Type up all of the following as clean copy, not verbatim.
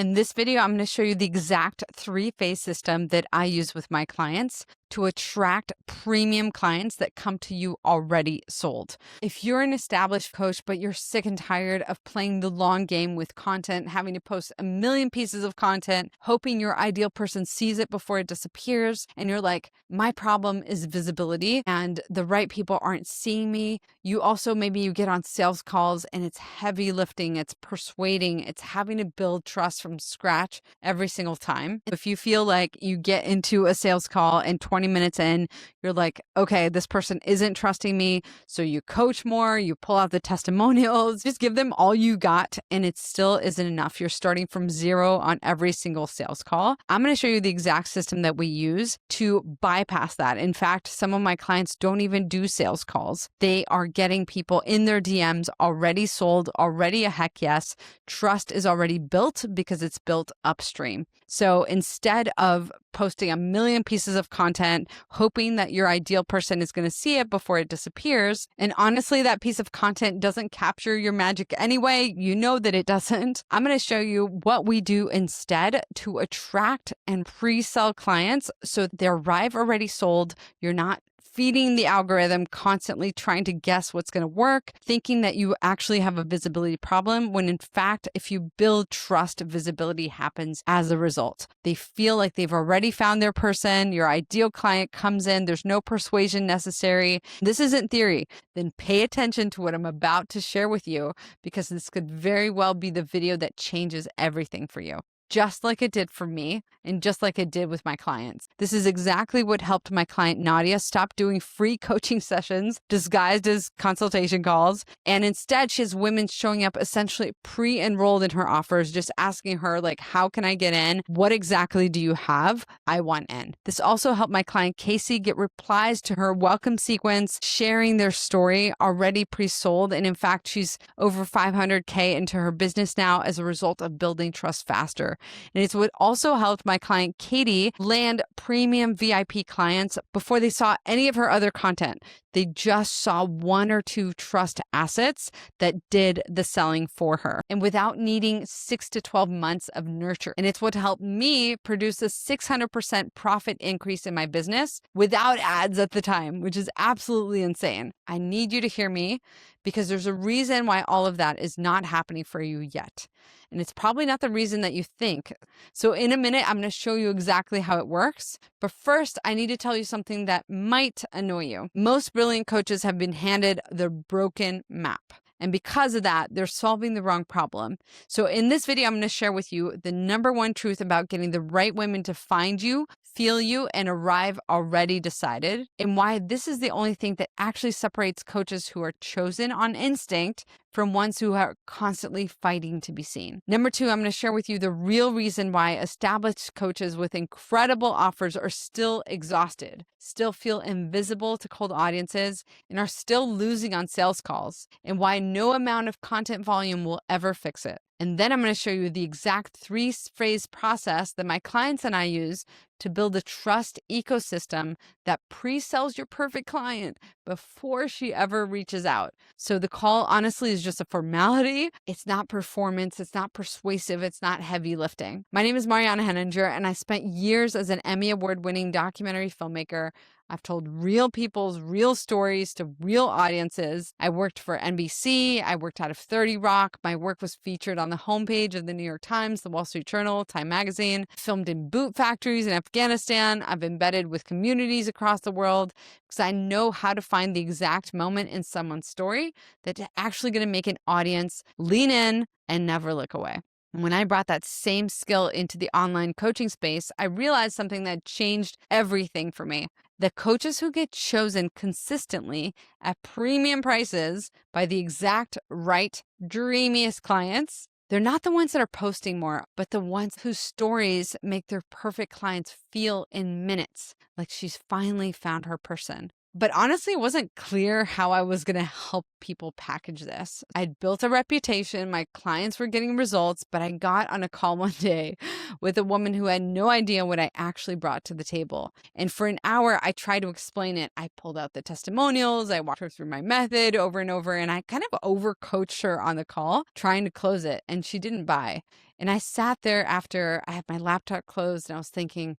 In this video, I'm going to show you the exact 3-phase system that I use with my clients to attract premium clients that come to you already sold. If you're an established coach, but you're sick and tired of playing the long game with content, having to post a million pieces of content, hoping your ideal person sees it before it disappears, and you're like, my problem is visibility and the right people aren't seeing me. You also, maybe you get on sales calls and it's heavy lifting, it's persuading, it's having to build trust from scratch every single time. If you feel like you get into a sales call and 20 minutes in, you're like, okay, this person isn't trusting me. So you coach more, you pull out the testimonials, just give them all you got, and it still isn't enough. You're starting from zero on every single sales call. I'm going to show you the exact system that we use to bypass that. In fact, some of my clients don't even do sales calls. They are getting people in their DMs already sold, already a heck yes. Trust is already built because it's built upstream. So instead of posting a million pieces of content, hoping that your ideal person is going to see it before it disappears, and honestly, that piece of content doesn't capture your magic anyway, you know that it doesn't. I'm going to show you what we do instead to attract and pre-sell clients so they arrive already sold. You're not feeding the algorithm, constantly trying to guess what's going to work, thinking that you actually have a visibility problem, when in fact, if you build trust, visibility happens as a result. They feel like they've already found their person. Your ideal client comes in. There's no persuasion necessary. This isn't theory. Then pay attention to what I'm about to share with you, because this could very well be the video that changes everything for you. Just like it did for me and just like it did with my clients. This is exactly what helped my client Nadia stop doing free coaching sessions disguised as consultation calls. And instead, she has women showing up essentially pre-enrolled in her offers, just asking her, like, how can I get in? What exactly do you have? I want in. This also helped my client Casey get replies to her welcome sequence, sharing their story already pre-sold. And in fact, she's over 500K into her business now as a result of building trust faster. And it's what also helped my client Katie land premium VIP clients before they saw any of her other content. They just saw 1 or 2 trust assets that did the selling for her, and without needing 6 to 12 months of nurture. And it's what helped me produce a 600% profit increase in my business without ads at the time, which is absolutely insane. I need you to hear me, because there's a reason why all of that is not happening for you yet. And it's probably not the reason that you think. So in a minute, I'm going to show you exactly how it works. But first, I need to tell you something that might annoy you. Most brilliant coaches have been handed the broken map. And because of that, they're solving the wrong problem. So in this video, I'm going to share with you the #1 truth about getting the right women to find you, feel you, and arrive already decided, and why this is the only thing that actually separates coaches who are chosen on instinct from ones who are constantly fighting to be seen. #2, I'm going to share with you the real reason why established coaches with incredible offers are still exhausted, still feel invisible to cold audiences, and are still losing on sales calls, and why no amount of content volume will ever fix it. And then I'm going to show you the exact 3-phase process that my clients and I use to build a trust ecosystem that pre-sells your perfect client before she ever reaches out. So the call honestly is just a formality. It's not performance. It's not persuasive. It's not heavy lifting. My name is Mariana Henninger, and I spent years as an Emmy award-winning documentary filmmaker. I've told real people's real stories to real audiences. I worked for NBC. I worked out of 30 Rock. My work was featured on the homepage of the New York Times, the Wall Street Journal, Time Magazine, filmed in boot factories in Afghanistan. I've embedded with communities across the world because I know how to find the exact moment in someone's story that's actually going to make an audience lean in and never look away. And when I brought that same skill into the online coaching space, I realized something that changed everything for me. The coaches who get chosen consistently at premium prices by the exact right, dreamiest clients, they're not the ones that are posting more, but the ones whose stories make their perfect clients feel in minutes like she's finally found her person. But honestly, it wasn't clear how I was going to help people package this. I'd built a reputation, my clients were getting results, but I got on a call one day with a woman who had no idea what I actually brought to the table. And for an hour, I tried to explain it. I pulled out the testimonials, I walked her through my method over and over, and I kind of overcoached her on the call, trying to close it, and she didn't buy. And I sat there after I had my laptop closed, and I was thinking,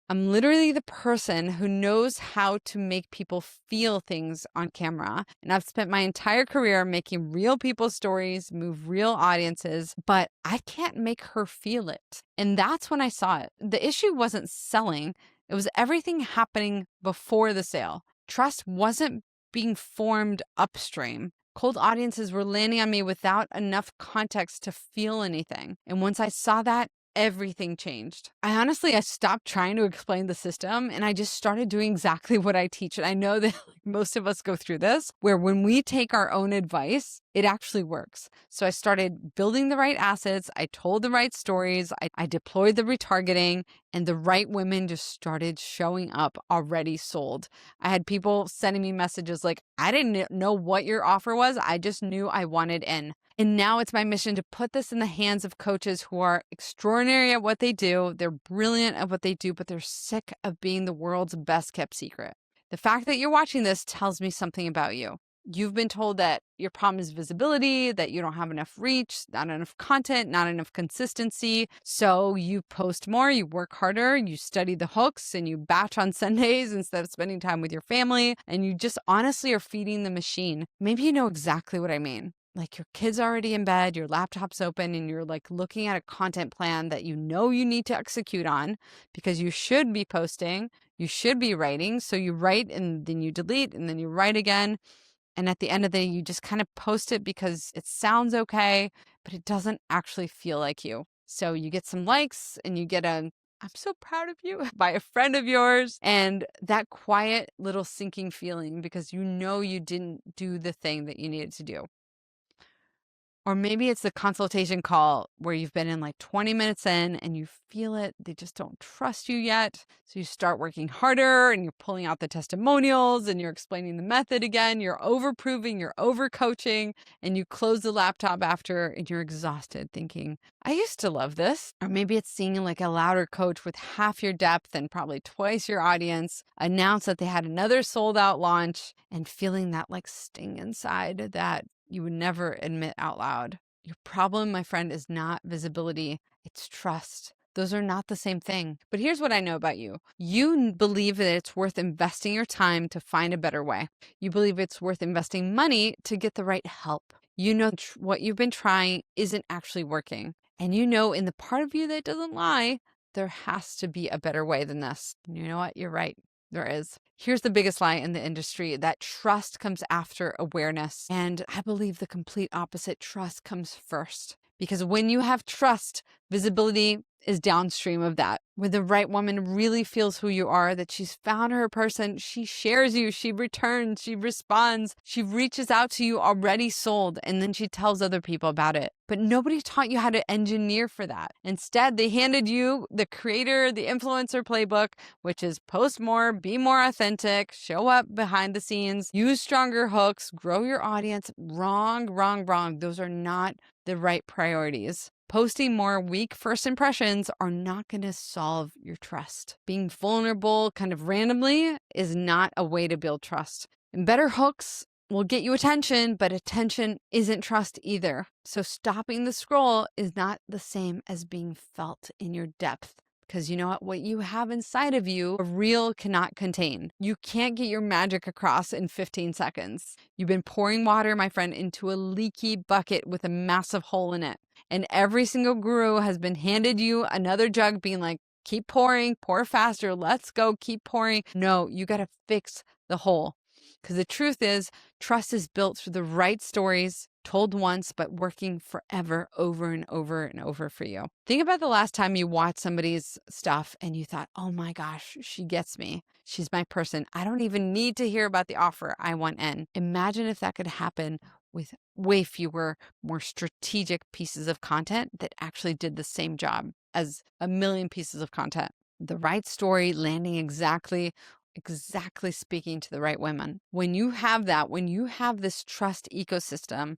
I'm literally the person who knows how to make people feel things on camera. And I've spent my entire career making real people's stories, move real audiences, but I can't make her feel it. And that's when I saw it. The issue wasn't selling, it was everything happening before the sale. Trust wasn't being formed upstream. Cold audiences were landing on me without enough context to feel anything. And once I saw that, everything changed. I stopped trying to explain the system and I just started doing exactly what I teach. And I know that most of us go through this, where when we take our own advice, it actually works. So I started building the right assets. I told the right stories. I deployed the retargeting, and the right women just started showing up already sold. I had people sending me messages like, I didn't know what your offer was. I just knew I wanted in. And now it's my mission to put this in the hands of coaches who are extraordinary at what they do. They're brilliant at what they do, but they're sick of being the world's best kept secret. The fact that you're watching this tells me something about you. You've been told that your problem is visibility, that you don't have enough reach, not enough content, not enough consistency. So you post more, you work harder, you study the hooks, and you batch on Sundays instead of spending time with your family. And you just honestly are feeding the machine. Maybe you know exactly what I mean. Like your kid's already in bed, your laptop's open, and you're like looking at a content plan that you know you need to execute on because you should be posting, you should be writing. So you write and then you delete and then you write again. And at the end of the day, you just kind of post it because it sounds okay, but it doesn't actually feel like you. So you get some likes and you get a, I'm so proud of you by a friend of yours. And that quiet little sinking feeling because you know you didn't do the thing that you needed to do. Or maybe it's the consultation call where you've been in like 20 minutes in and you feel it. They just don't trust you yet. So you start working harder and you're pulling out the testimonials and you're explaining the method again. You're overproving, you're overcoaching, and you close the laptop after and you're exhausted thinking, I used to love this. Or maybe it's seeing like a louder coach with half your depth and probably twice your audience announce that they had another sold out launch and feeling that like sting inside that you would never admit out loud. Your problem, my friend, is not visibility, it's trust. Those are not the same thing. But here's what I know about you. You believe that it's worth investing your time to find a better way. You believe it's worth investing money to get the right help. You know what you've been trying isn't actually working. And you know in the part of you that doesn't lie, there has to be a better way than this. And you know what? You're right. There is. Here's the biggest lie in the industry, that trust comes after awareness. And I believe the complete opposite. Trust comes first. Because when you have trust, visibility is downstream of that. When the right woman really feels who you are, that she's found her person, she shares you, she returns, she responds, she reaches out to you already sold, and then she tells other people about it. But nobody taught you how to engineer for that. Instead, they handed you the creator, the influencer playbook, which is post more, be more authentic, show up behind the scenes, use stronger hooks, grow your audience. Wrong, wrong, wrong. Those are not the right priorities. Posting more weak first impressions are not going to solve your trust. Being vulnerable kind of randomly is not a way to build trust. And better hooks will get you attention, but attention isn't trust either. So stopping the scroll is not the same as being felt in your depth. Because you know what you have inside of you, a reel cannot contain. You can't get your magic across in 15 seconds. You've been pouring water, my friend, into a leaky bucket with a massive hole in it. And every single guru has been handed you another jug being like, keep pouring, pour faster, let's go, keep pouring. No, you got to fix the hole. Because the truth is, trust is built through the right stories, told once, but working forever, over and over and over for you. Think about the last time you watched somebody's stuff and you thought, oh my gosh, she gets me. She's my person. I don't even need to hear about the offer. I want in. Imagine if that could happen with way fewer, more strategic pieces of content that actually did the same job as a million pieces of content. The right story landing exactly exactly speaking to the right women. When you have that, when you have this trust ecosystem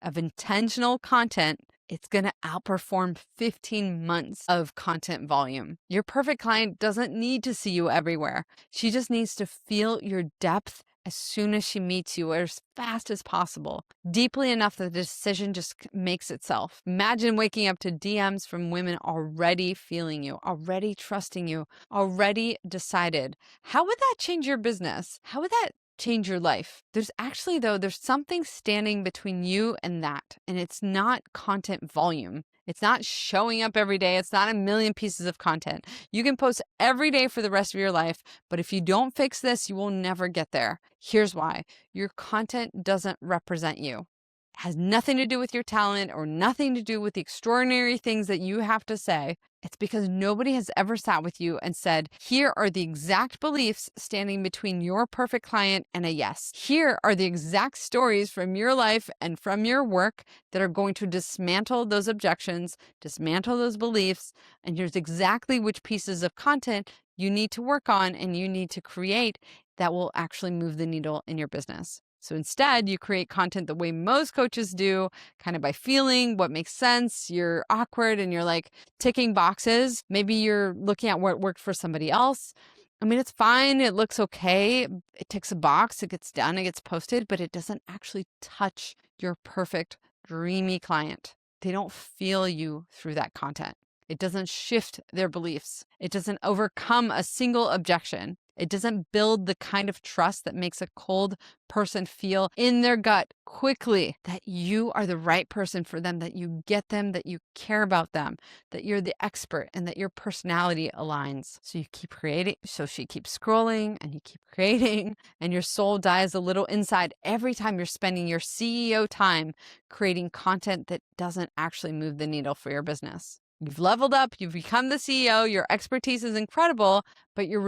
of intentional content, it's going to outperform 15 months of content volume. Your perfect client doesn't need to see you everywhere. She just needs to feel your depth as soon as she meets you, or as fast as possible, deeply enough that the decision just makes itself. Imagine waking up to DMs from women already feeling you, already trusting you, already decided. How would that change your business? How would that change your life? There's actually, though, there's something standing between you and that, and it's not content volume. It's not showing up every day. It's not a million pieces of content. You can post every day for the rest of your life, but if you don't fix this, you will never get there. Here's why. Your content doesn't represent you. It has nothing to do with your talent or nothing to do with the extraordinary things that you have to say. It's because nobody has ever sat with you and said, here are the exact beliefs standing between your perfect client and a yes. Here are the exact stories from your life and from your work that are going to dismantle those objections, dismantle those beliefs, and here's exactly which pieces of content you need to work on and you need to create that will actually move the needle in your business. So instead, you create content the way most coaches do, kind of by feeling what makes sense. You're awkward and you're like ticking boxes. Maybe you're looking at what worked for somebody else. I mean, it's fine. It looks okay. It ticks a box. It gets done. It gets posted, but it doesn't actually touch your perfect, dreamy client. They don't feel you through that content. It doesn't shift their beliefs. It doesn't overcome a single objection. It doesn't build the kind of trust that makes a cold person feel in their gut quickly that you are the right person for them, that you get them, that you care about them, that you're the expert, and that your personality aligns. So you keep creating. So she keeps scrolling and you keep creating, and your soul dies a little inside every time you're spending your CEO time creating content that doesn't actually move the needle for your business. You've leveled up, you've become the CEO, your expertise is incredible, but your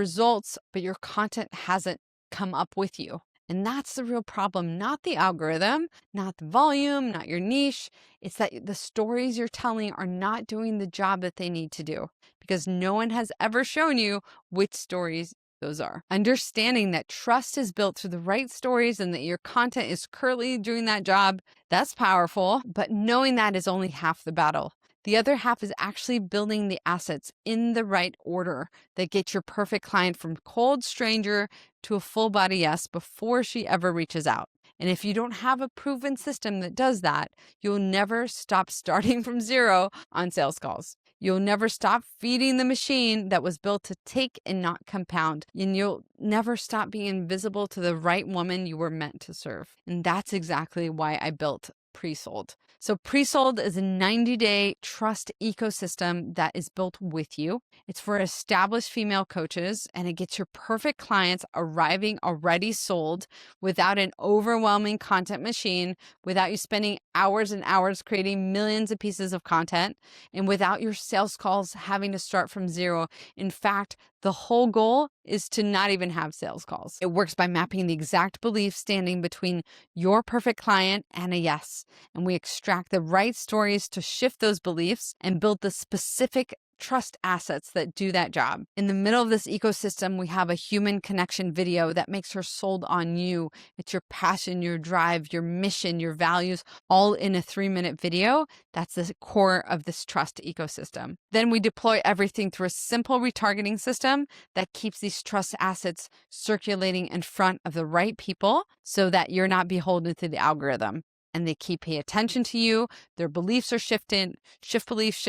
content hasn't come up with you. And that's the real problem, not the algorithm, not the volume, not your niche. It's that the stories you're telling are not doing the job that they need to do because no one has ever shown you which stories those are. Understanding that trust is built through the right stories and that your content is currently doing that job, that's powerful. But knowing that is only half the battle. The other half is actually building the assets in the right order that get your perfect client from cold stranger to a full body yes before she ever reaches out. And if you don't have a proven system that does that, you'll never stop starting from zero on sales calls. You'll never stop feeding the machine that was built to take and not compound. And you'll never stop being invisible to the right woman you were meant to serve. And that's exactly why I built PreSold. So PreSold is a 90-day trust ecosystem that is built with you. It's for established female coaches, and it gets your perfect clients arriving already sold without an overwhelming content machine, without you spending hours and hours creating millions of pieces of content, and without your sales calls having to start from zero. In fact, the whole goal is to not even have sales calls. It works by mapping the exact belief standing between your perfect client and a yes. And we extract the right stories to shift those beliefs and build the specific trust assets that do that job. In the middle of this ecosystem, we have a human connection video that makes her sold on you. It's your passion, your drive, your mission, your values, all in a 3-minute video. That's the core of this trust ecosystem. Then we deploy everything through a simple retargeting system that keeps these trust assets circulating in front of the right people so that you're not beholden to the algorithm. And they keep paying attention to you. Their beliefs are shifting, shift belief,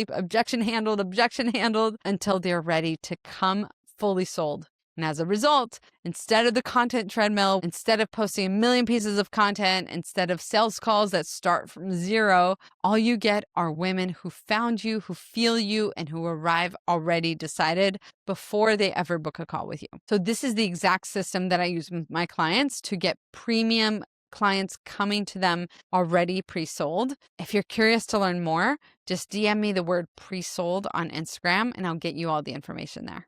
objection handled, until they're ready to come fully sold. And as a result, instead of the content treadmill, instead of posting a million pieces of content, instead of sales calls that start from zero, all you get are women who found you, who feel you, and who arrive already decided before they ever book a call with you. So this is the exact system that I use with my clients to get premium clients coming to them already pre-sold. If you're curious to learn more, just DM me the word pre-sold on Instagram and I'll get you all the information there.